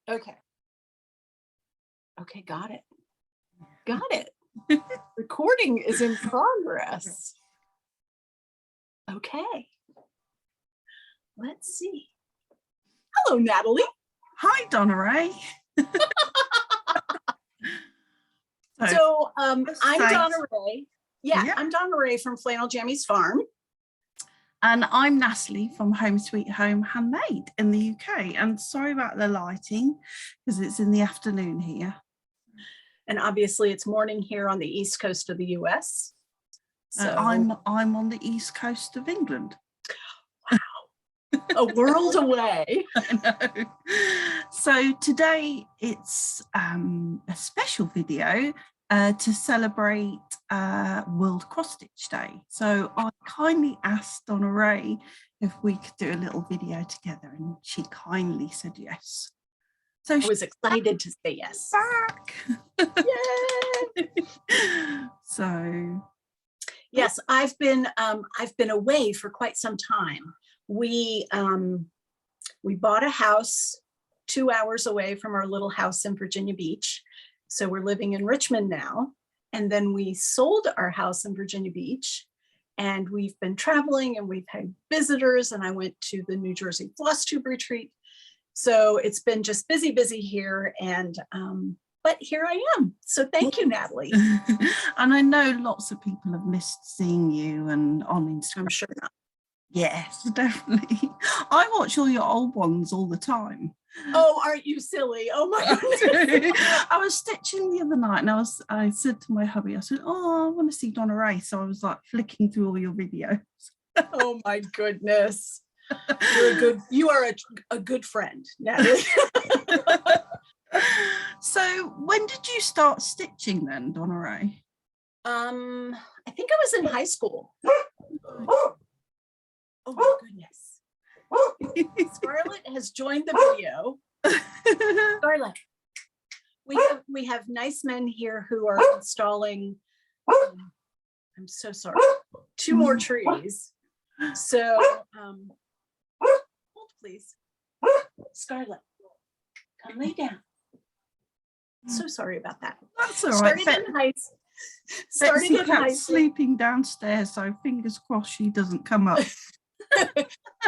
Okay. Okay, got it. Got it. Recording is in progress. Okay. Let's see. Hello, Natalie. Hi, Donna Rae. So I'm Donna Rae. Yeah, I'm Donna Rae from Flannel Jammies Farm. And I'm Natalie from Home Sweet Home Handmade in the UK. And sorry about the lighting because it's in the afternoon here. And obviously it's morning here on the east coast of the US. So I'm on the east coast of England. Wow, a world away. I know. So today it's a special video to celebrate World Cross Stitch Day. So I kindly asked Donna Rae if we could do a little video together, and she kindly said yes. So I was excited to say yes. Back. Yay! So yes, I've been away for quite some time. We bought a house 2 hours away from our little house in Virginia Beach. So we're living in Richmond now. And then we sold our house in Virginia Beach, and we've been traveling and we've had visitors, and I went to the New Jersey Flosstube retreat. So it's been just busy here, and but here I am. So thank you, Natalie. And I know lots of people have missed seeing you and on Instagram. I'm sure not. Yes, definitely. I watch all your old ones all the time. Oh, aren't you silly? Oh my goodness. I was stitching the other night, and I said to my hubby, I said, oh, I want to see Donna Rae. So I was like flicking through all your videos. Oh my goodness. You are a good friend, Natalie. So when did you start stitching then, Donna Rae? I think I was in high school. Oh my goodness. Scarlett has joined the video. Scarlett, we have nice men here who are installing, I'm so sorry, 2 more trees. So hold please. Scarlett, come lay down. So sorry about that. That's all right. Started in high school. Sleeping downstairs, so fingers crossed she doesn't come up.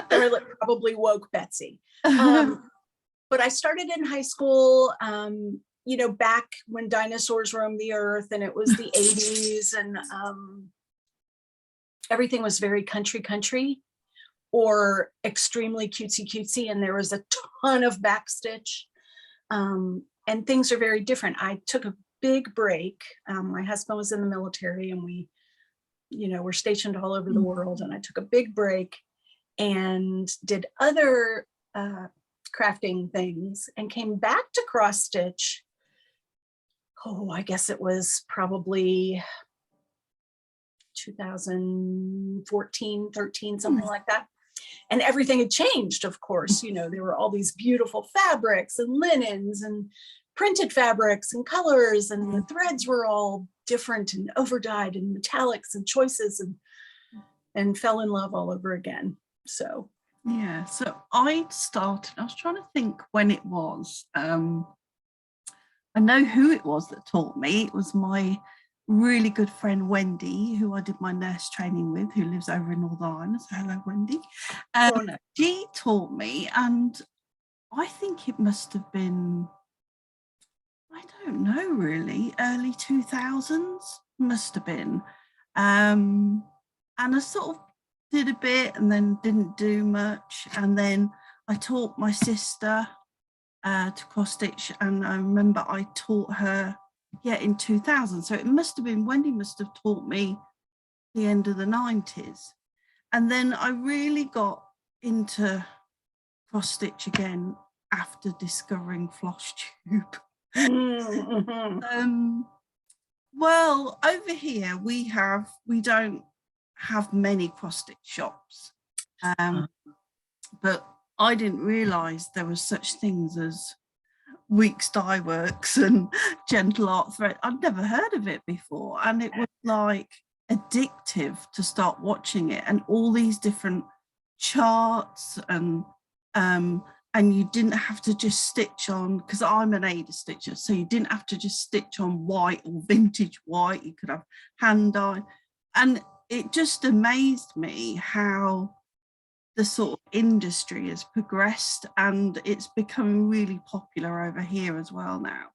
Scarlett probably woke Betsy. But I started in high school, you know, back when dinosaurs roamed the earth, and it was the 80s, and everything was very country or extremely cutesy, and there was a ton of backstitch, and things are very different. I took a big break. My husband was in the military, and we, you know, were stationed all over the world, and I took a big break and did other crafting things, and came back to cross stitch. Oh, I guess it was probably 2014, 13, something like that. And everything had changed, of course. You know, there were all these beautiful fabrics and linens and printed fabrics and colors, and the threads were all different and overdyed and metallics and choices, and fell in love all over again. So yeah, so I was trying to think when it was. I know who it was that taught me. It was my really good friend Wendy, who I did my nurse training with, who lives over in Northern Ireland. So hello, Wendy. no. She taught me, and I think it must have been, I don't know really, early 2000s must have been. And I sort of did a bit and then didn't do much. And then I taught my sister to cross stitch, and I remember I taught her in 2000. So it must have been, Wendy must have taught me the end of the 90s. And then I really got into cross stitch again after discovering Flosstube. Well, over here we don't have many cross stitch shops, but I didn't realize there was such things as Weeks Dye Works and Gentle Art Thread. I'd never heard of it before, and it was like addictive to start watching it, and all these different charts and and you didn't have to just stitch on, because I'm an Ada stitcher, so you didn't have to just stitch on white or vintage white. You could have hand dye, and it just amazed me how the sort of industry has progressed, and it's becoming really popular over here as well now.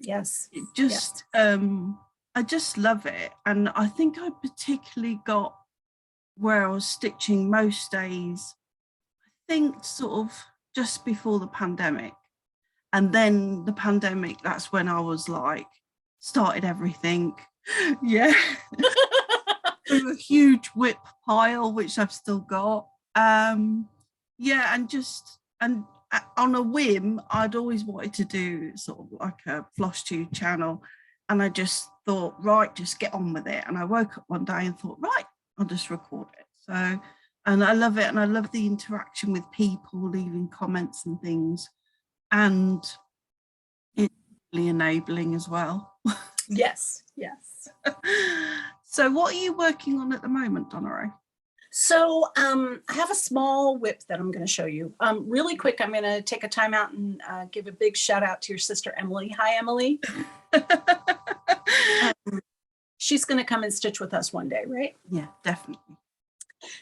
Yes. It just I just love it, and I think I particularly got where I was stitching most days, I think sort of just before the pandemic. And then the pandemic, that's when I was like, started everything. Yeah. With a huge whip pile, which I've still got. Yeah, and on a whim, I'd always wanted to do sort of like a Flosstube channel. And I just thought, right, just get on with it. And I woke up one day and thought, right, I'll just record it. So, and I love it. And I love the interaction with people leaving comments and things. And it's really enabling as well. Yes, yes. So what are you working on at the moment, Donna Rae? So I have a small whip that I'm going to show you. Really quick, I'm going to take a time out and give a big shout out to your sister, Emily. Hi, Emily. She's going to come and stitch with us one day, right? Yeah, definitely.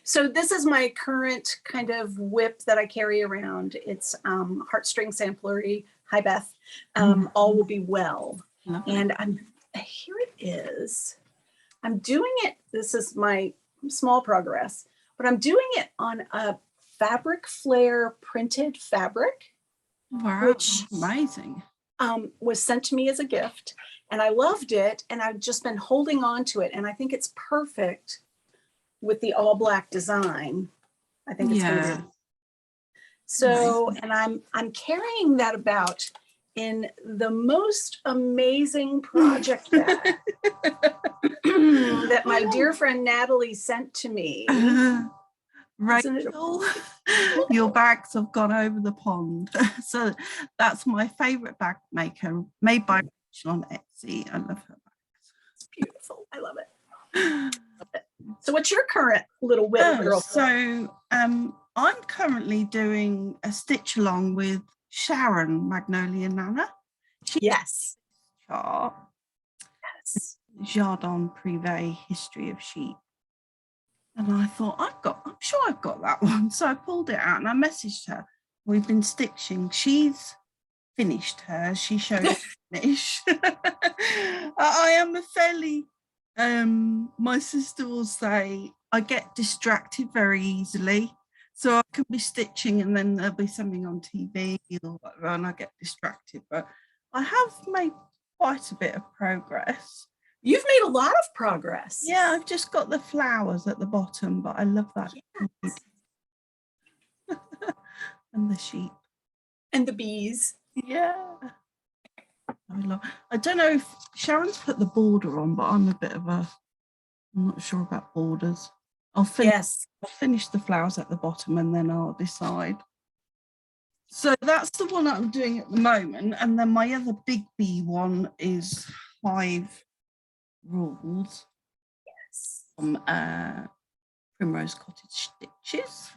So this is my current kind of whip that I carry around. It's heartstring samplery. Hi, Beth. All will be well. Lovely. And here it is. I'm doing it. This is my small progress, but I'm doing it on a fabric flare printed fabric. Wow, which amazing. Was sent to me as a gift, and I loved it, and I've just been holding on to it, and I think it's perfect with the all black design. I think it's gonna be. So, and I'm carrying that about in the most amazing project bag that my dear friend Natalie sent to me. Rachel, your bags have gone over the pond. So that's my favorite bag maker, made by Rachel on Etsy. I love her bags. It's beautiful. I love it. So what's your current little whip, girl? So I'm currently doing a stitch along with Sharon Magnolia Nana. Yes. Chart. Yes. Jardin Privé History of Sheep. And I thought, I'm sure I've got that one. So I pulled it out and I messaged her. We've been stitching. She's finished hers. She showed me finish. I am a fairly, my sister will say, I get distracted very easily. So I can be stitching and then there'll be something on TV or whatever, and I get distracted. But I have made quite a bit of progress. You've made a lot of progress. Yeah, I've just got the flowers at the bottom, but I love that. Yes. And the sheep. And the bees. Yeah. I don't know if Sharon's put the border on, but I'm not sure about borders. I'll finish the flowers at the bottom and then I'll decide. So that's the one I'm doing at the moment. And then my other big bee one is 5 rules. Yes. From Primrose Cottage Stitches.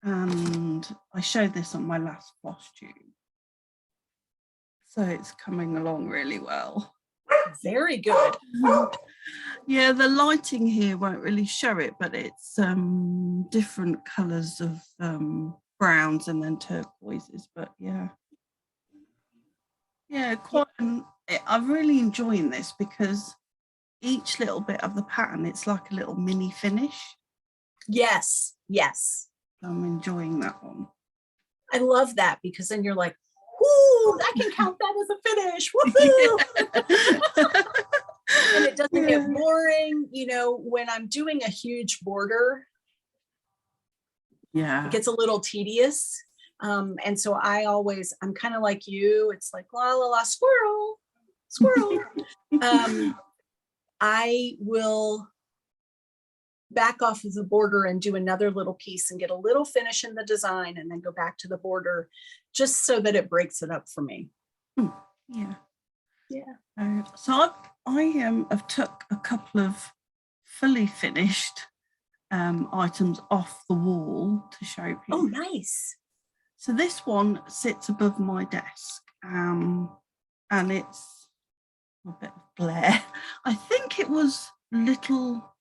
And I showed this on my last Flosstube. So it's coming along really well. Very good. Yeah, the lighting here won't really show it, but it's different colours of browns and then turquoises. But yeah, I'm really enjoying this because each little bit of the pattern, it's like a little mini finish. Yes, yes. I'm enjoying that one. I love that because then you're like, whoo, I can count that as a finish. Woohoo! And it doesn't get boring, you know, when I'm doing a huge border. Yeah. It gets a little tedious. And so I'm kind of like you. It's like, la, la, la, squirrel, squirrel. I will back off of the border and do another little piece and get a little finish in the design and then go back to the border just so that it breaks it up for me. Yeah. Yeah. So I've took a couple of fully finished items off the wall to show people. Oh, nice. So this one sits above my desk, and it's a bit of glare. I think it was little,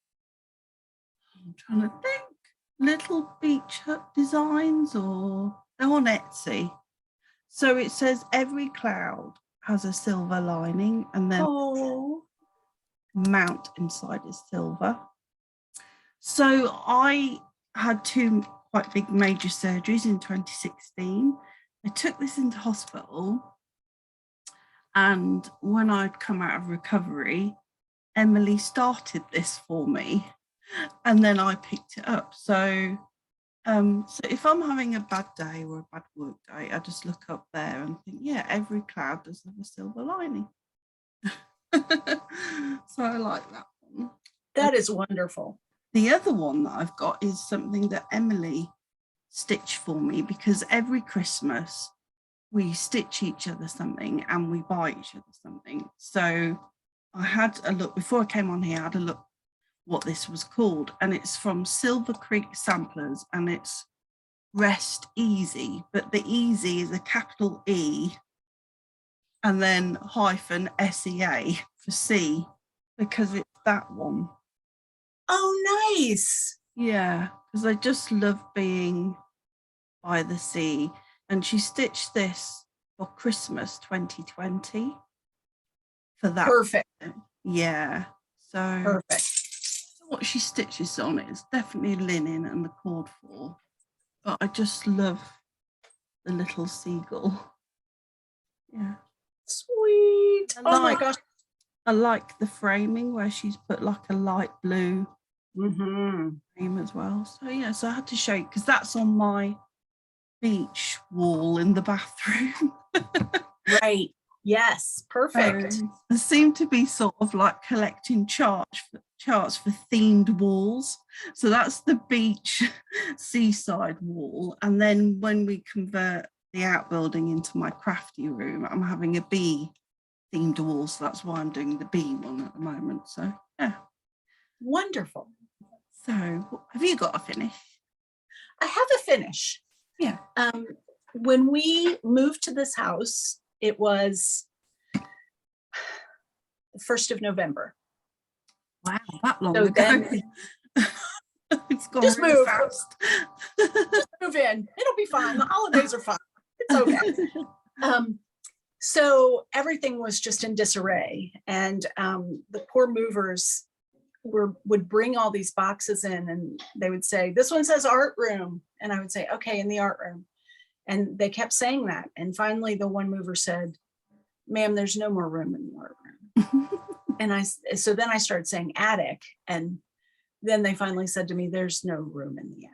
I'm trying to think, Little Beach Hut Designs, or they're on Etsy. So it says every cloud has a silver lining, and then mount inside is silver. So I had 2 quite big major surgeries in 2016. I took this into hospital, and when I'd come out of recovery, Emily started this for me, and then I picked it up. So if I'm having a bad day or a bad work day, I just look up there and think, yeah, every cloud does have a silver lining. So I like that one. That is wonderful. The other one that I've got is something that Emily stitched for me, because every Christmas we stitch each other something and we buy each other something. So I had a look before I came on here, I had a look what this was called, and it's from Silver Creek Samplers, and it's Rest Easy, but the easy is a capital E and then hyphen SEA for C, because it's that one. Oh, nice. Yeah, because I just love being by the sea. And she stitched this for Christmas 2020 for that. Perfect. Yeah, so Perfect. what she stitches on it is definitely linen and the cord for, but I just love the little seagull. Yeah, Sweet. Oh my gosh. I like the framing where she's put like a light blue frame as well. So yeah, so I had to show you because that's on my beach wall in the bathroom. Right. Yes. Perfect. I seem to be sort of like collecting charts for themed walls. So that's the beach seaside wall. And then when we convert the outbuilding into my crafty room, I'm having a bee themed wall. So that's why I'm doing the bee one at the moment. So yeah. Wonderful. So have you got a finish? I have a finish. Yeah. When we moved to this house, it was the 1st of November. Wow, that long So ago. then It's gone just really move. fast. Just move in. It'll be fine. The holidays are fine. It's okay. So everything was just in disarray, and the poor movers would bring all these boxes in, and they would say, "This one says art room," and I would say, "Okay, in the art room." And they kept saying that, and finally the one mover said, "Ma'am, there's no more room in the art room." And so then I started saying attic, and then they finally said to me, "There's no room in the attic."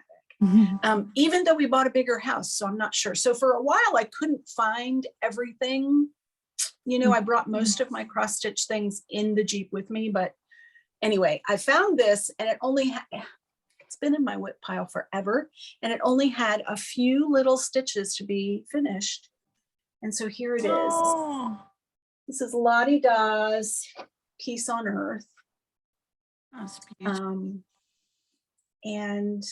Even though we bought a bigger house, so I'm not sure. So for a while I couldn't find everything. You know, I brought most of my cross stitch things in the Jeep with me, but anyway, I found this, and it's been in my whip pile forever, and it only had a few little stitches to be finished. And so here it is. Oh, This is Lottie Da's Peace on Earth. that's beautiful. And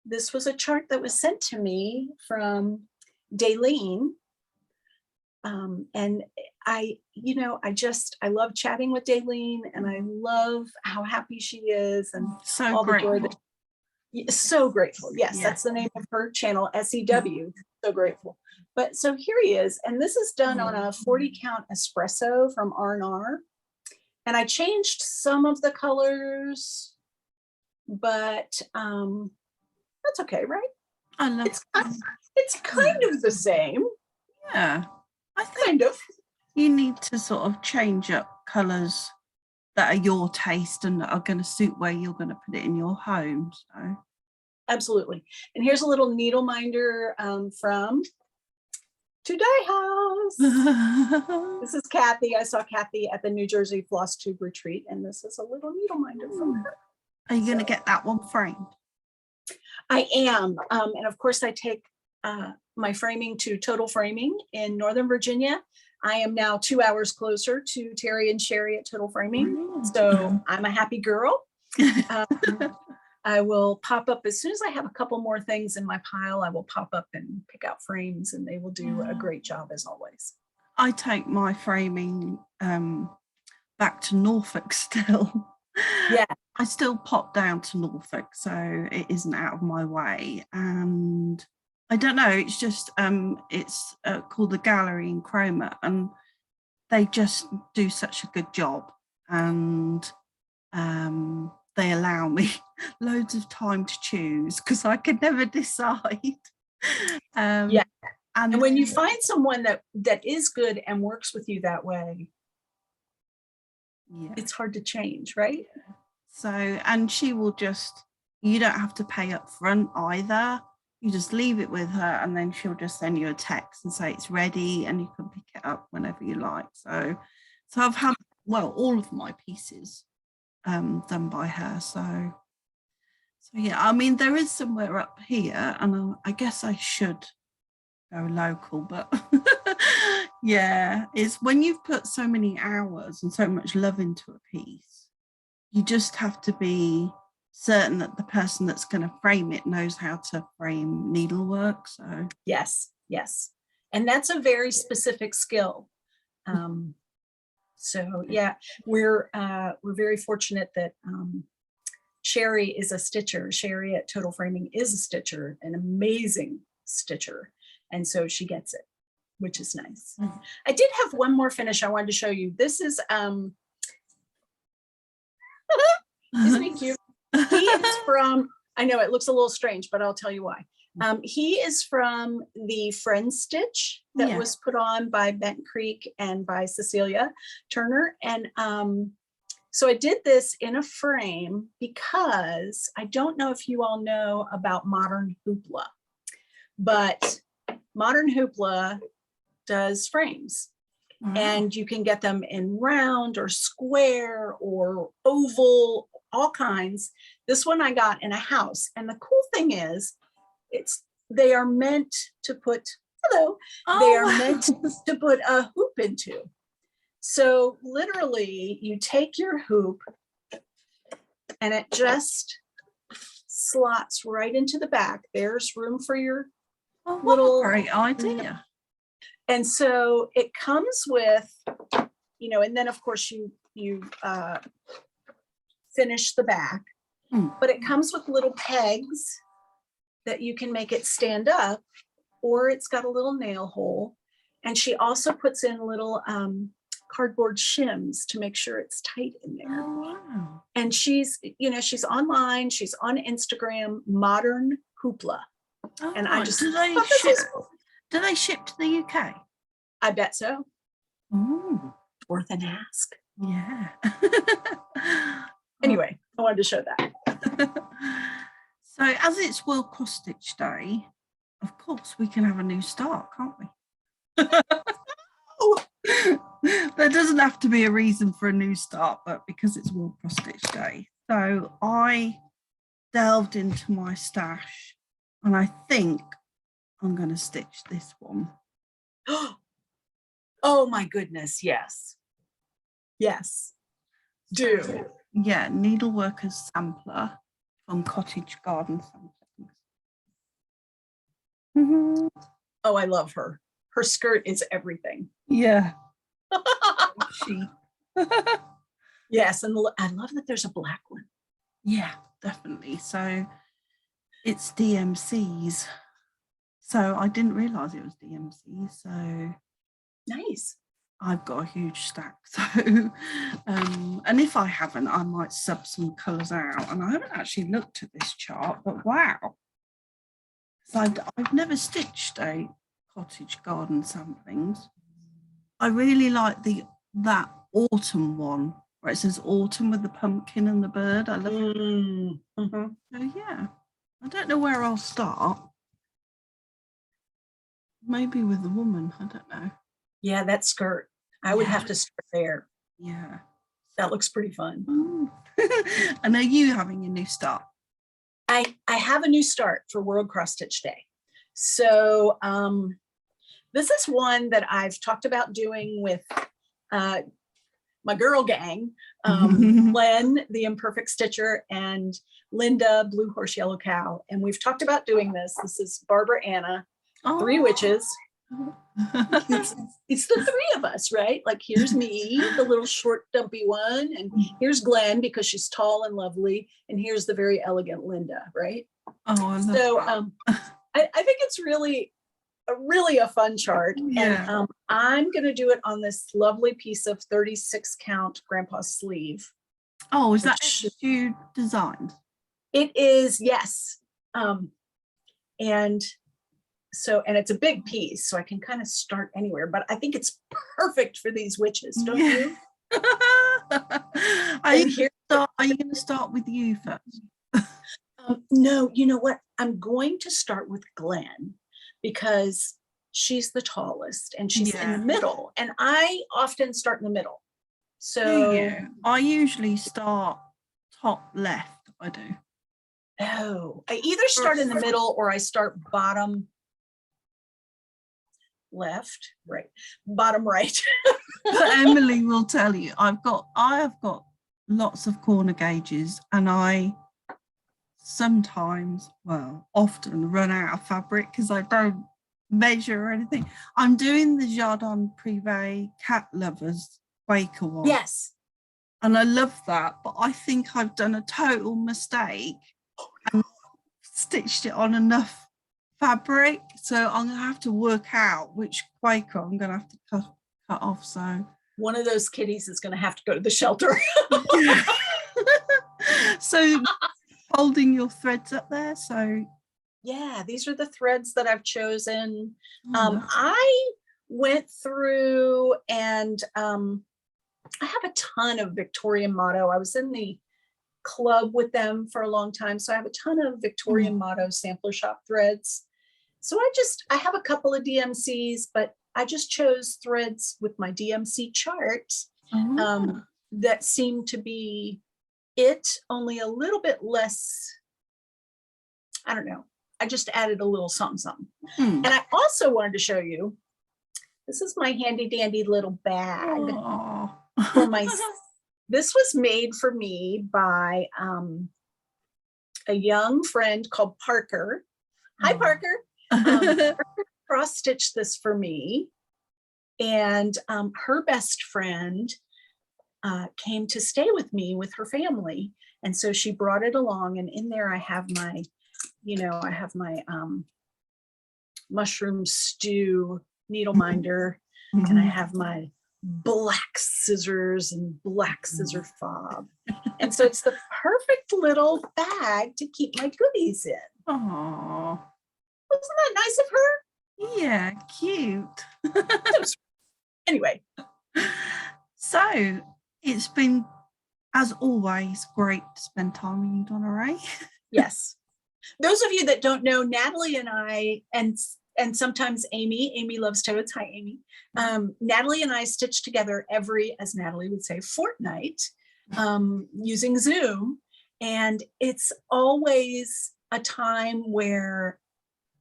this was a chart that was sent to me from Daleen. And I love chatting with Daleen, and I love how happy she is, and So all grateful. the joy that, so grateful. Yes, Yeah. that's the name of her channel, SEW. So grateful. But so here he is, and this is done on a 40 count espresso from R&R. And I changed some of the colors, but that's okay, right? I love it's kind of the same. Yeah, I think Kind of. you need to sort of change up colours that are your taste and that are going to suit where you're going to put it in your home. So Absolutely. And here's a little needle minder from Today House. This is Kathy. I saw Kathy at the New Jersey Flosstube retreat, and this is a little needle minder from her. Are you going to get that one framed? I am. And of course, I take my framing to Total Framing in Northern Virginia. I am now 2 hours closer to Terry and Sherry at Total Framing. So I'm a happy girl. I will pop up as soon as I have a couple more things in my pile. I will pop up and pick out frames, and they will do a great job as always. I take my framing back to Norfolk still. Yeah. I still pop down to Norfolk, so it isn't out of my way. And I don't know, it's just it's called the Gallery in Cromer, and they just do such a good job, and they allow me loads of time to choose because I could never decide. Yeah. And when you then- find someone that is good and works with you that way, yeah. it's hard to change, right? So, and she will just, you don't have to pay up front either. You just leave it with her, and then she'll just send you a text and say it's ready, and you can pick it up whenever you like. So I've had, well, all of my pieces done by her. So yeah, I mean, there is somewhere up here, and I guess I should go local, but yeah, it's when you've put so many hours and so much love into a piece, you just have to be certain that the person that's going to frame it knows how to frame needlework. So Yes, and that's a very specific skill. So yeah, we're very fortunate that Sherry is a stitcher. Sherry at Total Framing is a stitcher, an amazing stitcher, and so she gets it, which is nice. I did have one more finish I wanted to show you. This is isn't he cute? He is from, I know it looks a little strange, but I'll tell you why. He is from the Friend Stitch that was put on by Bent Creek and by Cecilia Turner. And so I did this in a frame because I don't know if you all know about Modern Hoopla, but Modern Hoopla does frames. And you can get them in round or square or oval, all kinds. This one I got in a house. And the cool thing is, they are meant to put, they are meant to put a hoop into. So literally you take your hoop and it just slots right into the back. There's room for your little, great idea. And so it comes with, and then of course you finish the back, but it comes with little pegs that you can make it stand up, or it's got a little nail hole. And she also puts in little cardboard shims to make sure it's tight in there. Oh, wow. And she's online, she's on Instagram, Modern Hoopla. Oh, and I just do they ship to the UK? I bet so. Ooh. Worth an ask. Yeah. Anyway, I wanted to show that. So as it's World Cross Stitch Day, of course we can have a new start, can't we? There doesn't have to be a reason for a new start, but because it's World Cross Stitch Day. So I delved into my stash, and I think I'm going to stitch this one. Oh my goodness, yes. Yes, do. So, yeah, Needleworkers Sampler from Cottage Garden Samplings. Oh, I love her. Her skirt is everything. Yeah. Yes, and I love that there's a black one. Yeah, definitely. So it's DMCs. So I didn't realize it was DMC. So nice. I've got a huge stack. So, and if I haven't, I might sub some colours out. And I haven't actually looked at this chart, but wow. So I've never stitched a Cottage Garden Samplings. I really like that autumn one where it says autumn with the pumpkin and the bird. I love it. So yeah, I don't know where I'll start. Maybe with the woman, I don't know. Yeah, that skirt. I would have to start there. Yeah. That looks pretty fun. And are you having a new start? I have a new start for World Cross Stitch Day. So this is one that I've talked about doing with my girl gang, Len, the imperfect stitcher, and Linda, Blue Horse Yellow Cow. And we've talked about doing this. This is Barbara Anna, three witches. It's the three of us, right? Like here's me, the little short dumpy one, and here's Glenn because she's tall and lovely, and here's the very elegant Linda, right? So I think it's really a fun chart. And I'm going to do it on this lovely piece of 36 count grandpa sleeve. Oh, is that you designed? It is, yes. And it's a big piece, so I can kind of start anywhere, but I think it's perfect for these witches, don't you? Are you going to start with you first? No, you know what? I'm going to start with Glenn because she's the tallest and she's in the middle, and I often start in the middle. So I usually start top left. I do. Oh, I either start in the middle or I start bottom left, right, bottom right. Emily will tell you I have got lots of corner gauges, and I often run out of fabric because I don't measure or anything. I'm doing the Jardin Privé Cat Lovers Quaker one. Yes. And I love that, but I think I've done a total mistake and stitched it on enough fabric, so I'm gonna have to work out which Quaker I'm gonna have to cut off. So one of those kitties is gonna have to go to the shelter. So holding your threads up there. So yeah, these are the threads that I've chosen. I went through and I have a ton of Victorian motto. I was in the club with them for a long time, so I have a ton of Victorian motto sampler shop threads. So I have a couple of DMCs, but I just chose threads with my DMC chart that seem to be only a little bit less. I don't know. I just added a little something. And I also wanted to show you, this is my handy dandy little bag for my. This was made for me by a young friend called Parker. Hi, Parker. Parker cross-stitched this for me, and her best friend came to stay with me with her family, and so she brought it along. And in there, I have my, mushroom stew needle minder, and I have my black scissors and black scissor fob, and so it's the perfect little bag to keep my goodies in. Oh. Wasn't that nice of her? Yeah, cute. Anyway. So it's been, as always, great to spend time with you, Donna Rae. Yes. Those of you that don't know, Natalie and I, and sometimes Amy loves toads. Hi, Amy. Natalie and I stitch together every, as Natalie would say, fortnight, using Zoom. And it's always a time where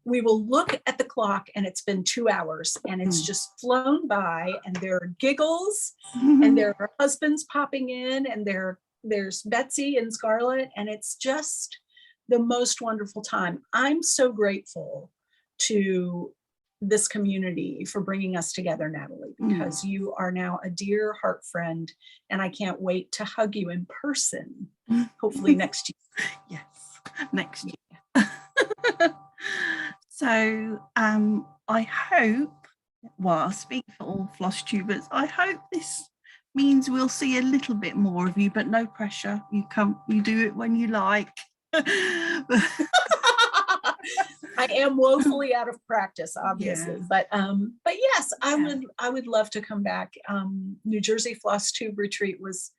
we will look at the clock and it's been 2 hours and it's just flown by, and there are giggles and there are husbands popping in, and there's Betsy and Scarlett, and it's just the most wonderful time. I'm so grateful to this community for bringing us together, Natalie, because you are now a dear heart friend, and I can't wait to hug you in person, hopefully next year. Yes, next year. So I hope, well, I'll speak for all Flosstubers, I hope this means we'll see a little bit more of you, but no pressure. You do it when you like. I am woefully out of practice, obviously, but yes, I would love to come back. New Jersey Flosstube retreat was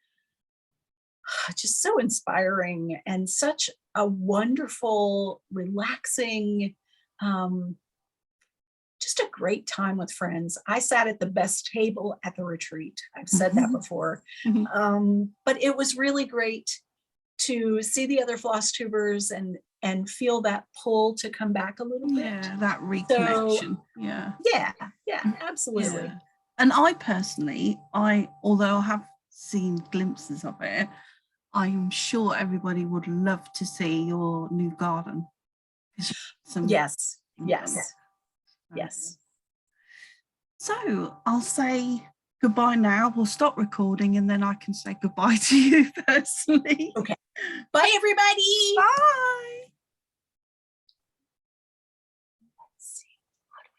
just so inspiring and such a wonderful, relaxing, just a great time with friends. I sat at the best table at the retreat. I've said that before, but it was really great to see the other Flosstubers and feel that pull to come back a little bit. Yeah, that reconnection. So, yeah, absolutely. Yeah. And I personally, although I have seen glimpses of it. I'm sure everybody would love to see your new garden. Yes, yes, yes. So I'll say goodbye now. We'll stop recording and then I can say goodbye to you personally. Okay. Bye, everybody. Bye.